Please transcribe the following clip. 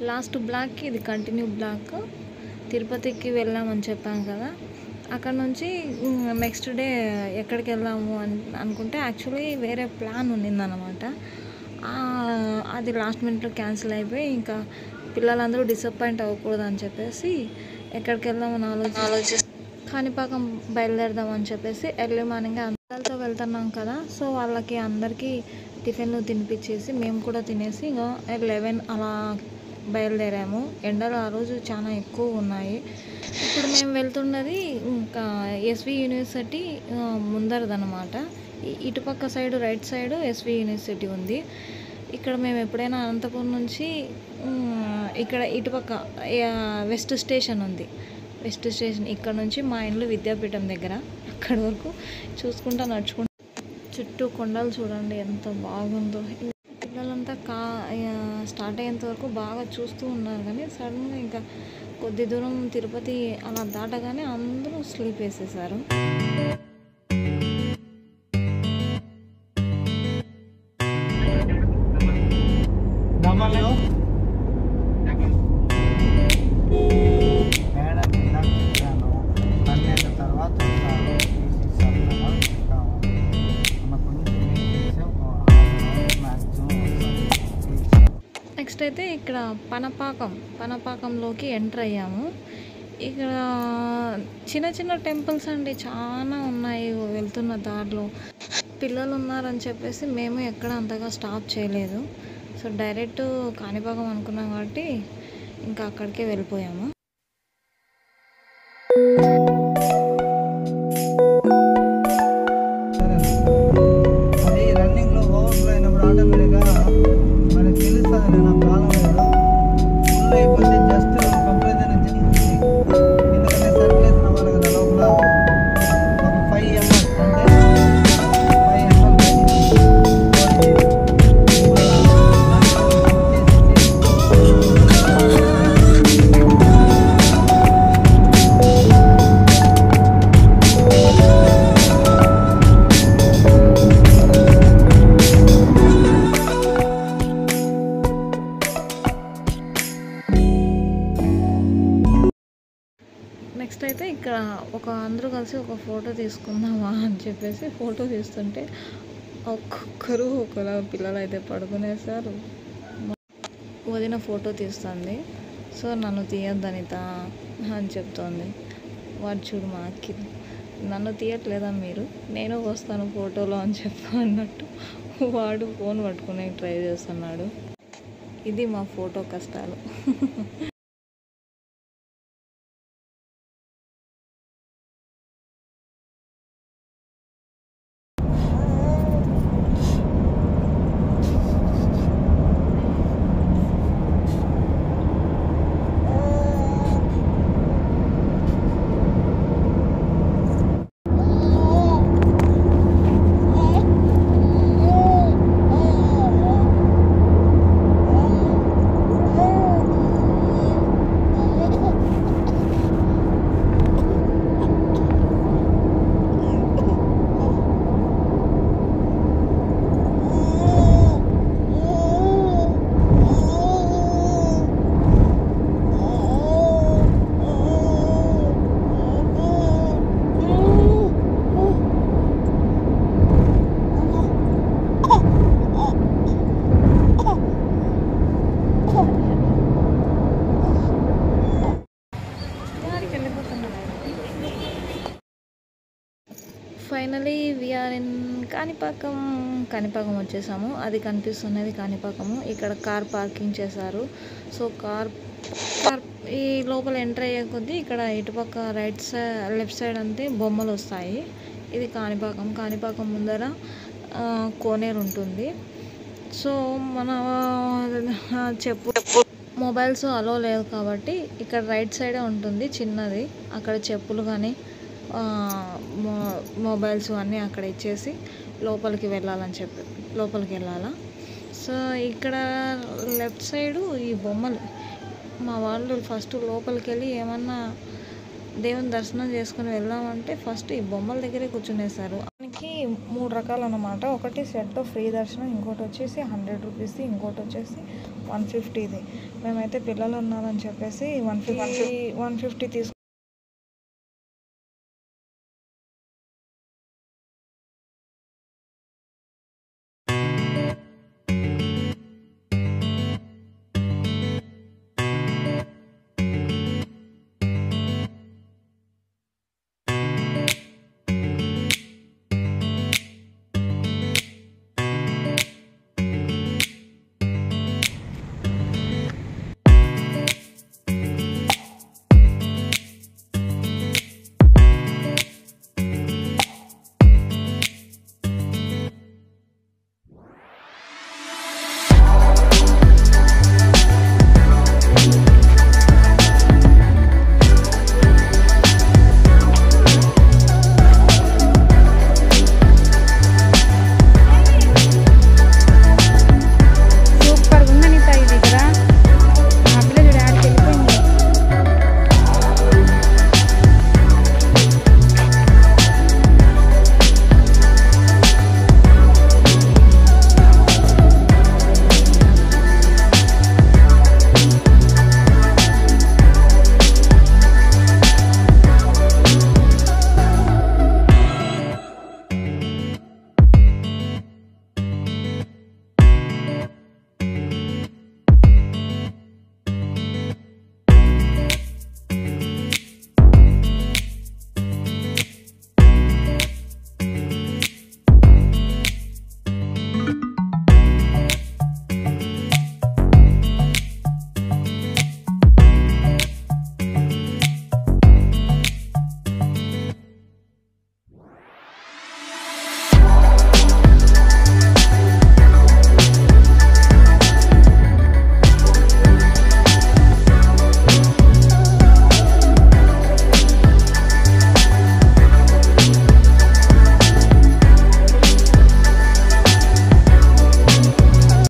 Last బ్లాక్కి ఇది continue black. తిరుపతికి వెళ్ళామని చెప్పాను కదా, అక్కడ నుంచి నెక్స్ట్ డే ఎక్కడికి వెళ్దాము అనుకుంటే యాక్చువల్లీ వేరే ప్లాన్ ఉండిందన్నమాట. అది లాస్ట్ మినిట్లో క్యాన్సిల్ అయిపోయి ఇంకా పిల్లలందరూ డిసప్పాయింట్ అవ్వకూడదు అని చెప్పేసి ఎక్కడికి వెళ్దామని ఆలోచిస్తే కాణిపాకం బయలుదేరదామని చెప్పేసి ఎర్లీ మార్నింగ్ అందరితో వెళ్తున్నాం కదా, సో వాళ్ళకి అందరికీ టిఫిన్లు తినిపించేసి మేము కూడా తినేసి ఇంకా 11 అలా బయలుదేరాము. ఎండలు ఆ రోజు చాలా ఎక్కువ ఉన్నాయి. ఇప్పుడు మేము వెళ్తున్నది ఇంకా ఎస్వి యూనివర్సిటీ ముందరదనమాట. ఇటుపక్క side right side SV university ఉంది. ఇక్కడ మేము ఎప్పుడైనా అనంతపురం నుంచి ఇక్కడ ఇటుపక్క వెస్ట్ స్టేషన్ ఉంది. వెస్ట్ స్టేషన్ ఇక్కడ నుంచి మా ఇండ్లు విద్యాపీఠం దగ్గర, అక్కడి వరకు చూసుకుంటా నడుచుకుంటా చుట్టూ కొండలు చూడండి ఎంత బాగుందో. పిల్లలంతా స్టార్ట్ అయ్యేంత వరకు బాగా చూస్తూ ఉన్నారు, కానీ సడన్గా ఇంకా కొద్ది దూరం తిరుపతి అలా దాటగానే అందరూ స్లీప్ వేసేసారు. నెక్స్ట్ అయితే ఇక్కడ పనపాకంలోకి ఎంటర్ అయ్యాము. ఇక్కడ చిన్న చిన్న టెంపుల్స్ అండి చాలా ఉన్నాయి వెళ్తున్న దారిలో. పిల్లలు ఉన్నారని చెప్పేసి మేము ఎక్కడ అంతగా స్టాప్ చేయలేదు. సో డైరెక్ట్ కాణిపాకం అనుకున్నాం కాబట్టి ఇంకా అక్కడికే వెళ్ళిపోయాము. నెక్స్ట్ అయితే ఇక్కడ అందరూ కలిసి ఒక ఫోటో తీసుకుందామా అని చెప్పేసి ఫోటో తీస్తుంటే ఒక్కొక్కరు ఒకలా పిల్లలు అయితే పడుకునేసారు. వదిన ఫోటో తీస్తుంది. సో నన్ను తీయద్దు అనిత అని చెప్తోంది. వాడు చూడు మా అక్కి, నన్ను తీయట్లేదా మీరు, నేను వస్తాను ఫోటోలో అని అన్నట్టు వాడు ఫోన్ పట్టుకునే ట్రై చేస్తున్నాడు. ఇది మా ఫోటో కష్టాలు. ఫైనలీ వీఆర్ ఇన్ కాణిపాకం వచ్చేసాము. అది కనిపిస్తున్నది కాణిపాకము. ఇక్కడ కార్ పార్కింగ్ చేశారు. సో కార్ ఈ లోపల ఎంటర్ అయ్యే కొద్దీ ఇక్కడ ఇటుపక్క లెఫ్ట్ సైడ్ అంతే బొమ్మలు వస్తాయి. ఇది కాణిపాకం ముందర కోనేరు ఉంటుంది. సో మన మొబైల్స్ అలో లేదు కాబట్టి ఇక్కడ రైట్ సైడే ఉంటుంది చిన్నది. అక్కడ చెప్పులు కానీ మొబైల్స్ అన్నీ అక్కడ ఇచ్చేసి లోపలికి వెళ్ళాలా. సో ఇక్కడ లెఫ్ట్ సైడు ఈ బొమ్మలు, మా వాళ్ళు ఫస్ట్ లోపలికి వెళ్ళి ఏమన్నా దేవుని దర్శనం చేసుకుని వెళ్దామంటే ఫస్ట్ ఈ బొమ్మల దగ్గరే కూర్చునేస్తారు. మనకి 3 రకాలు అన్నమాట. ఒకటి సెట్ ఫ్రీ దర్శనం, ఇంకోటి వచ్చేసి 100 రూపీస్ది, ఇంకోటి వచ్చేసి 150ది. మేమైతే పిల్లలు ఉన్నారని చెప్పేసి 150 తీసుకున్నాం.